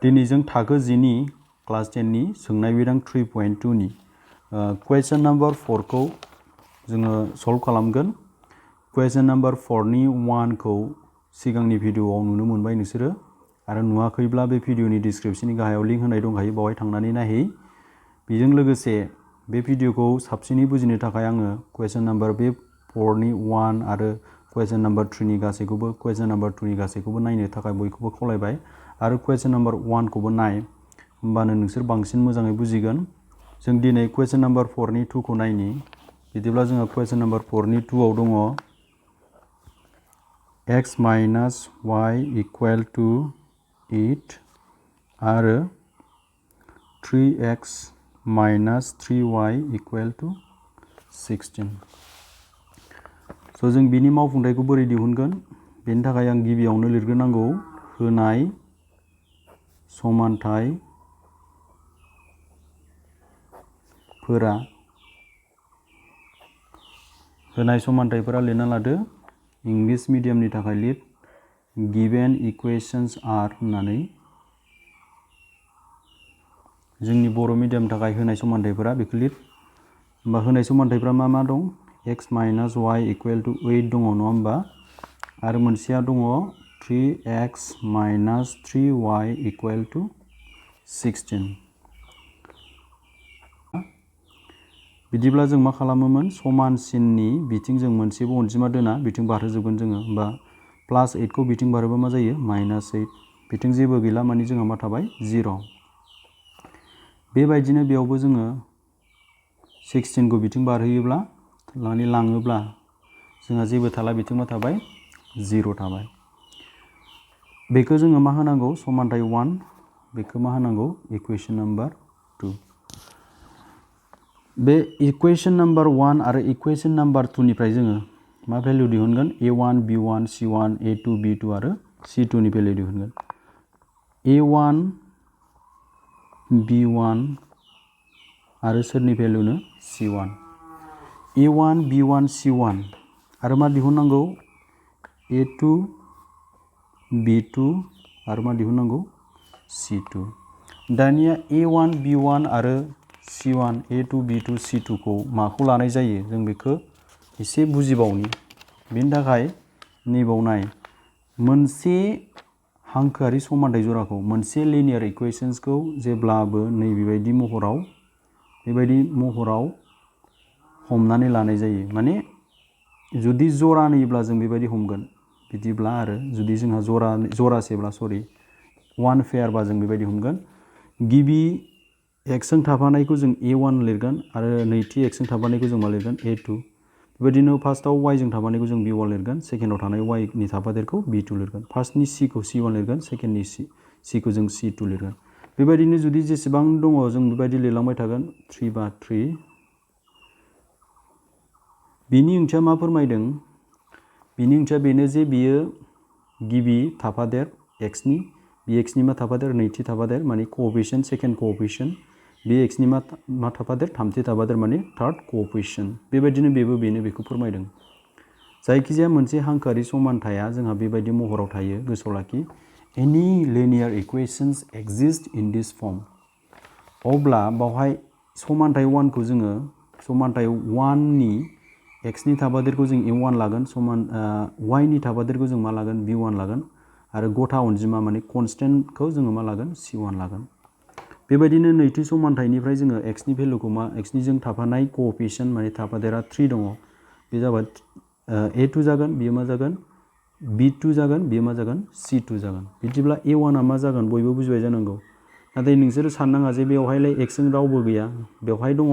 दिनै जों थाखो 10 नि क्लास 10 नि सोंनाय बिदां 3.2 नि क्वेश्चन नम्बर 4 खौ जोङो सल्व खालामगोन। क्वेश्चन नम्बर 4 नि 1 खौ सिगांनि भिडिअआव नुनो मोनबाय नोंसोरो आरो नुवाखैब्ला बे भिडिअनि डिस्क्रिप्शननि गाहायाव लिंक होनाय दंखायो, बावहाय थांनानै नायहै। बेजों लोगोसे बे भिडिअखौ साबसिनै बुजिनो थाखाय आङो क्वेश्चन नम्बर बे 4 नि 1 आरो क्वेश्चन नम्बर 3 नि गासैखौबो क्वेश्चन नम्बर 2 नि गासैखौबो नायनो थाखाय बयखौबो खावलायबाय आरो क्वेश्चन नम्बर 1 खौबो नाय, होमबानो नोंसोर बांसिन मोजाङै बुजिगोन। जों दिनै क्वेश्चन नम्बर 4 नि 2 खौ नायनि। बिदिब्ला जोङो क्वेश्चन नम्बर 4 नि 2 आव दङ x minus y equal to 8 आरो 3x minus 3y equal to 16। जों बिनि मावफुंथायखौ बोरै दिहुनगोन? बेनि थाखाय आं गिबियावनो लिरग्रोनांगौ होनाय समान्थायफोरा लिरना लादो। इंलिश मिडियामनि थाखाय लिर गिवन इक्वेशंस आर होननानै। जोंनि बर' मिडियामनि थाखाय होनाय समान्थायफोरा बेखौ लिर। होमबा होनाय समान्थायफोरा मा मा दं? x minus y equal to 8 दङ, नङा होमबा? आरो मोनसेया दङ 3x minus 3y equal to 16। बिदिब्ला जों मा खालामोमोन? समानसिननि बिथिं जों मोनसेबो अनजिमा दोना, बिथिं बारहोजोबगोन जोङो। होमबा प्लास 8 खौ बिथिं बारहोबा मा जायो? माइनास 8। बिथिं जेबो गैला, माने जोंहा मा थाबाय? 0। बेबायदिनो बेयावबो जोङो 16 खौ बिथिं बारहोयोब्ला माने लाङोब्ला जोंहा जेबो थाला, बिथिं मा थाबाय? 0 थाबाय। बेखौ जोङो मा होनांगौ? समान्थाय 1। बेखौ मा होनांगौ? Equation number 2। बे इक्वेशन नम्बर 1 आरो इक्वेशन नम्बर 2 निफ्राय जोङो मा भेल्यु दिहुनगोन? a1 b1 c1 a2 b2 आरो c2 नि भेल्यु दिहुनगोन। a1 b1 आरो सोरनि भेल्युनो? c1। a1 b1 c1 आरो मा दिहुननांगौ? a2 b2 आरो मा दिहुननांगौ? c2। दानिया a1 b1 आरो c1 a2 b2 c2 खौ माखौ लानाय जायो? जों बेखौ एसे बुजिबावनि। बेनि थाखाय नैबाव नाय, मोनसे हांखोआरि समान्थाय जराखौ, मोनसे लिनियार इक्वेशन्सखौ जेब्लाबो नैबेबायदि महराव, बेबायदि महराव हमनानै लानाय जायो। माने जुदि जरानैब्ला जों बेबायदि हमगोन। बिदिब्ला आरो जुदि जोंहा जरासेब्ला वान पेयारबा जों बेबायदि हमगोन। गिबि एक्सजों थाफानायखौ जों a1 लिरगोन आरो नैथि एक्सजों थाफानायखौ जों मा लिरगोन? a2। बेबायदिनो फार्स्टआव वाइजों थाफानायखौ जों b1 लिरगोन, सेकेन्डआव थानाय वाइनि थाफादेरखौ b2 लिरगोन। फार्स्टनि c खौ c1 लिरगोन, सेकेन्डनि c खौ जों c2 लिरगोन। बेबायदिनो जुदि जेसेबां दङ जों बेबायदि लिरलांबाय थागोन। 3 बा 3। बिनि ओंथिया मा फोरमायदों? बिनि ओंथिया बेनो जे बियो गिबि थाफादेर एक्सनि, बे एक्सनि मा थाफादेर? नैथि थाफादेर, माने क'एफिशिएन्ट, सेकेन्ड क'एफिशिएन्ट। बे एक्सनि मा थाफादेर? थामथि थाफादेर, माने थार्ड क'एफिशिएन्ट। बेबायदिनो बेनो बेखौ फोरमायदों। जायखिजाया मोनसे हांखोआरि समान्थाया जोंहा बेबायदि महराव थायो, गोसोआव लाखि। Any linear equations exist in this form. अब्ला बावहाय समान्थाय 1 खौ जोङो, समान्थाय 1 नि एक्सनि थाफादेरखौ जों a1 लागोन, वाइनि थाफादेरखौ जों मा लागोन? b1 लागोन आरो गथा अनजिमा माने कनस्टेन्टखौ जोङो मा लागोन? c1 लागोन। बेबायदिनो नैथि समान्थायनिफ्राय जोङो एक्सनि भेल्युखौ एक्सनिजों थाफानाय क'एफिशिएन्ट माने थाफादेरा 3 दङ। बे जाबाय a2 जागोन, बियो मा जागोन? b2 जागोन, बियो मा जागोन? c2 जागोन। बिदिब्ला a1 आ मा जागोन? बयबो बुजिबाय जानांगौ। नाथाय नोंसोरो साननाङा जे बेवहायलाय एक्सजों रावबो गैया। बेवहाय दङ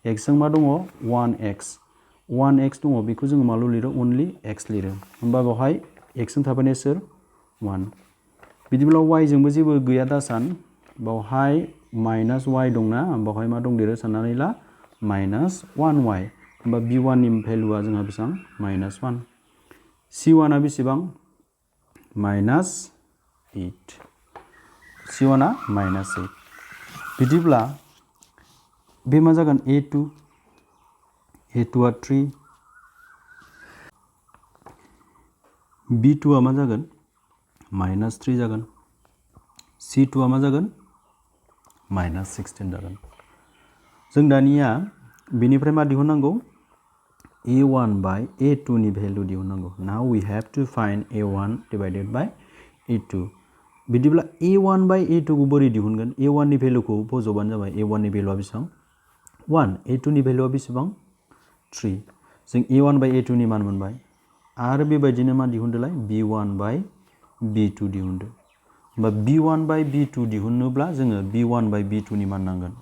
एक्सजों मा दङ? 1x दङ, बेखौ जोङो माल' लिरो? अनलि x लिरो। होमबा बेवहाय एक्सजों थाफानाया सोर? 1। बिदिब्ला वाइजोंबो जेबो गैया दासान। बावहाय माइनास y दंना, बावहाय मा दंदेरो साननानै ला? Minus 1y। होमबा b1 नि भेल्युआ जोंहा बेसेबां? माइनास 1। c1 आ बेसेबां? माइनास 8। c1 आ माइनास 8। बिदिब्ला बे मा जागोन? a2 आ 3, b2 आ मा जागोन? माइनास 3 जागोन, C2 आ मा जागोन -16 जागोन जों दानिया बेनिफ्राय मा दिहुननांगौ A1 by A2 नि value दिहुननांगौ now we have to find A1 divided by A2 बिदिब्ला A1 by A2 खौ बोरै दिहुनगोन A1 नि भेल्युखौ बज'बानो जाबाय A1 नि भेल्युआ बेसेबां 1 A2 नि भेल्युआ बेसेबां 3 जों A1 by A2 नि मान मोनबाय आरो बेबायदिनो मा दिहुनदोलाय B1 by B2 दिहुनदो होमबा B1 by B2 दिहुननोब्ला जोङो B1 by B2 नि मान नांगोन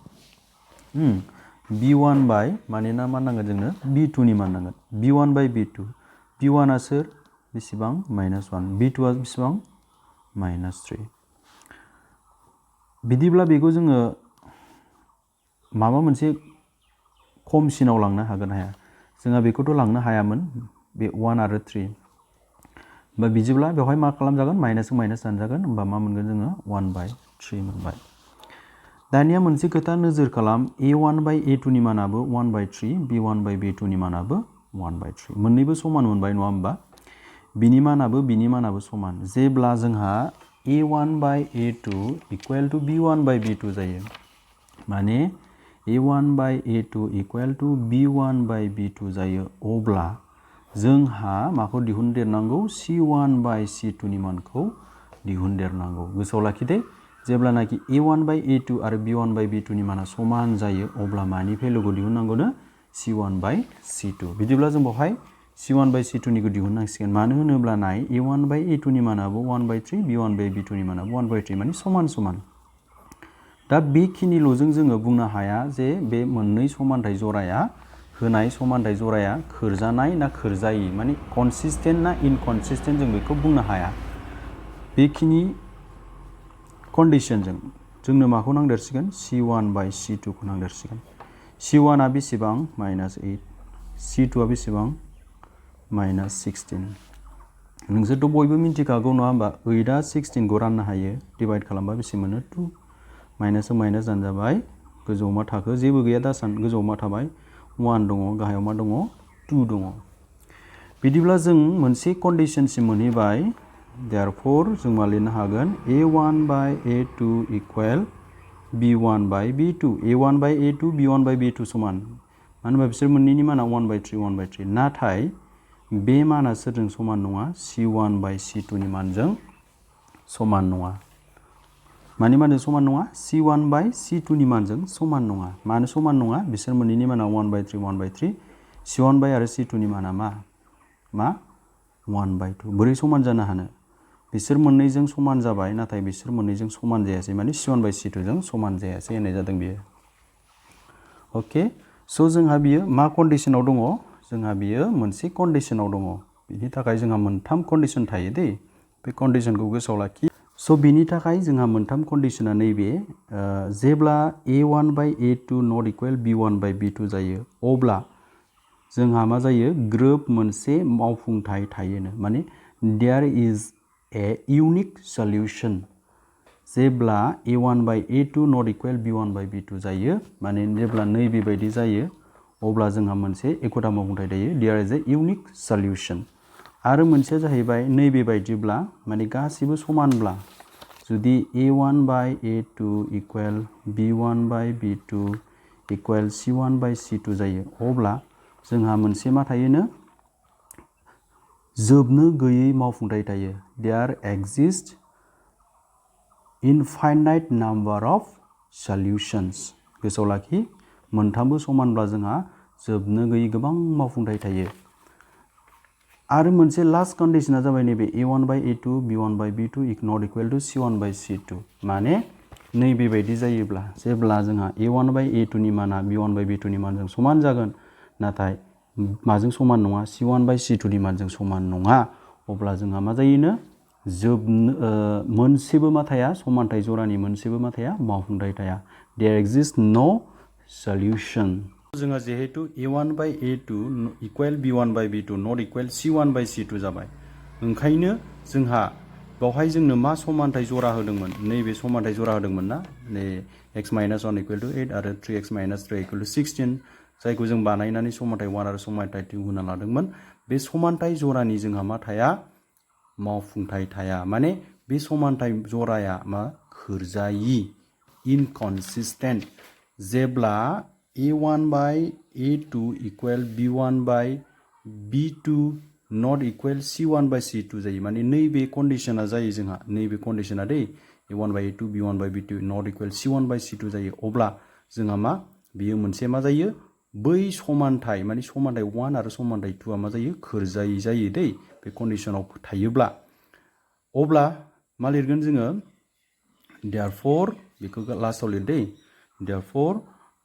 B1 by मानोना मा नांगोन जोंनो B2 नि मान नांगोन B1 by B2 B1 आ सोर बेसेबां -1 B2 आ बेसेबां -3 बिदिब्ला बेखौ जोङो माबा मोनसे खमसिनाव लांनो हागोन हाया जोंहा बेखौथ' लांनो हायामोन बे 1 आरो 3 बा बिदिब्ला बेवहाय मा खालामजागोन माइनासजों माइनास दानजागोन होमबा मा मोनगोन जोङो 1/3 मोनबाय दानिया मोनसे खोथा नोजोर खालाम A1 by A2 नि मानाबो 1/3 B1 by B2 नि मानाबो 1/3 मोननैबो समान मोनबाय नङा होमबा बिनि मानाबो समान जेब्ला जोंहा A1 by A2 equal to B1 by B2 जायो माने A1 by A2 equal to B1 by B2 जायो अब्ला जोंहा माखौ दिहुनदेरनांगौ C1 by C2 नि मानखौ दिहुनदेरनांगौ गोसोआव लाखिदे जेब्लानाखि A1 by A2 आरो B1 by B2 नि माना समान जायो अब्ला मानि भेल्युखौ दिहुननांगौनो C1 by C2 बिदिब्ला जों बेवहाय C1 by C2 निखौ दिहुननांसिगोन मानो होनोब्ला नाय A1 by A2 नि मानाबो 1/3 B1 by B2 नि मानाबो 1/3 माने समान दा बेखिनिल'जों जोङो बुंनो हाया जे बे मोननै समानथाय जराया होनाय समानथाय जराया खोरजानाय ना खोरजायि माने कनसिस्टेन्ट ना इनकनसिस्टेन्ट जों बेखौ बुंनो हाया बेखिनि कन्डिशनजों जोंनो माखौ नांदेरसिगोन C1 by C2 खौ नांदेरसिगोन C1 आ बेसेबां -8 C2 आ बेसेबां -16 नोंसोरथ' बयबो मिन्थिखागौ नङा होमबा 8 आ 16 खौ राननो हायो डिभाइड खालामबा बेसे मोनो 2 माइनासजों माइनास दानजाबाय गोजौआव मा थाखो जेबो गैया दासान गोजौआव मा थाबाय 1 दङ गाहायाव मा दङ 2 दङ बिदिब्ला जों मोनसे कन्डिशनसिम मोनहैबाय therefore जों मा लिरनो हागोन A1 by A2 equal B1 by B2 A1 by A2 B1 by B2 समान मानो होनबा बिसोर मोननैनि माना 1/3 नाथाय बे माना सोरजों समान नङा C1 by C2 नि मानजों समान नङा मानि मानजों समान नङा C1 by C2 नि मानजों समान नङा मानो समान नङा बिसोर मोननैनि माना 1/3 C1 by आरो C2 नि माना मा 1/2 बोरै समान जानो हानो बिसोर मोननैजों समान जाबाय नाथाय बिसोर मोननैजों समान जायासै माने C1 by C2 जों समान जायासै होननाय जादों बियो ओके स' जोंहा बियो मा कन्डिशनाव दङ जोंहा बियो मोनसे कन्डिशनाव दङ बिनि थाखाय जोंहा मोनथाम कन्डिशन थायो दै बे कन्डिशनखौ गोसोआव लाखि स' बिनि थाखाय जोंहा मोनथाम कन्डिशना नैबे जेब्ला A1 by A2 not equal B1 by B2 जायो अब्ला जोंहा मा जायो ग्रोब मोनसे मावफुंथाय थायोनो माने there is a unique solution जेब्ला A1 by A2 not equal B1 by B2 जायो माने जेब्ला नैबेबायदि जायो अब्ला जोंहा मोनसे एखुथा मावफुंथाय थायो there is a unique solution आरो मोनसेया जाहैबाय नैबेबायदिब्ला माने गासिबो समानब्ला जुदि A1 by A2 equal B1 by B2 equal C1 by C2 जायो अब्ला जोंहा मोनसे मा थायोनो जोबनो गैयै मावफुंथाय थायो there exist infinite number of solutions गोसोआव लाखि मोनथामबो समानब्ला जोंहा जोबनो गैयै गोबां मावफुंथाय थायो आरो मोनसे लास्ट कन्डिशना जाबाय नैबे A1 by A2 B1 by B2 not equal to C1 by C2 माने नैबेबायदि जायोब्ला जेब्ला जोंहा A1 by A2 नि माना B1 by B2 नि मानजों समान जागोन नाथाय माजों समान नङा C1 by C2 नि मानजों समान नङा अब्ला जोंहा मा जायोनो मोनसेबो मा थाया समानथाय जरानि मोनसेबो मा थाया मावफुंथाय थाया there exists no solution जोंहा जिहेतु A1 by A2 equal B1 by B2 not equal C1 by C2 जाबाय ओंखायनो जोंहा बावहाय जोंनो मा समानथाय जरा होदोंमोन नैबे समानथाय जरा होदोंमोन ना नै x-1 equal to 8 आरो 3x-3 equal to 16 जायखौ जों बानायनानै समानथाय 1 आरो समानथाय 2 होना लादोंमोन बे समानथाय जरानि जोंहा मा थाया मावफुंथाय थाया माने बे समानथाय जराया मा खोरजायि इनकनसिस्टेंट जेब्ला a1 by a2 equal b1 by b2 not equal c1 by c2 जायो माने नैबे कन्डिशना जायो जोंहा नैबे कन्डिशना दै a1 by a2 b1 by b2 not equal c1 by c2 जायो अब्ला जोंहा मा बियो मोनसे मा जायो बै समानथाय माने समानथाय 1 आरो समानथाय 2 आ मा जायो खोरजायि जायो दै बे कन्डिशनाव थायोब्ला अब्ला मा लिरगोन जोङो therefore बेखौ लास्टआव लिर दै therefore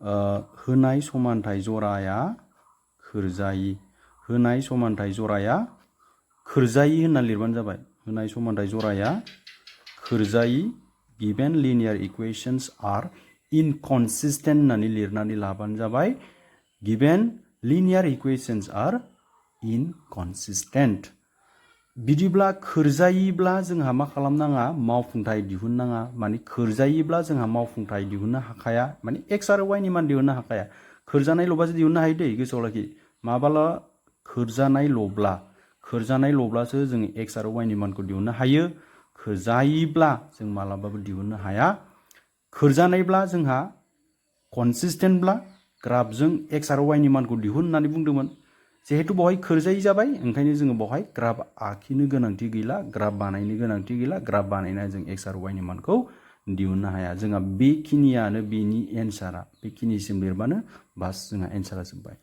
होनाय समानथाय जराया खोरजायि होनाय समानथाय जराया खोरजायि होनना लिरबानो जाबाय होनाय समानथाय जराया खोरजायि given linear equations are inconsistent होननानै लिरनानै लाबानो जाबाय given linear equations are inconsistent बिदिब्ला खोरजायिब्ला जोंहा मा खालामनाङा मावफुंथाय दिहुननाङा माने खोरजायिब्ला जोंहा मावफुंथाय दिहुननो हाखाया माने x आरो y नि मान दिहुननो हाखाया खोरजानायल'बासो दिहुननो हायो दै गोसोआव लाखि माबाला खोरजानायल'ब्लासो जों x आरो y नि मानखौ दिहुननो हायो खोरजायिब्ला जों मालाबाबो दिहुननो हाया खोरजानायब्ला जोंहा कनसिस्टेन्टब्ला ग्राफजों x आरो y नि मानखौ दिहुन होननानै बुंदोंमोन जिहेतु बहाय खोरजायि जाबाय ओंखायनो जोङो बहाय ग्राफ आखिनो गोनांथि गैला ग्राफ बानायनो गोनांथि गैला ग्राफ बानायनानै जों x आरो y नि मानखौ दिहुननो हाया जोंहा बेखिनियानो बेनि एन्सारा बेखिनिसिम लिरबानो बास जोंहा एन्सारा जोब्बाय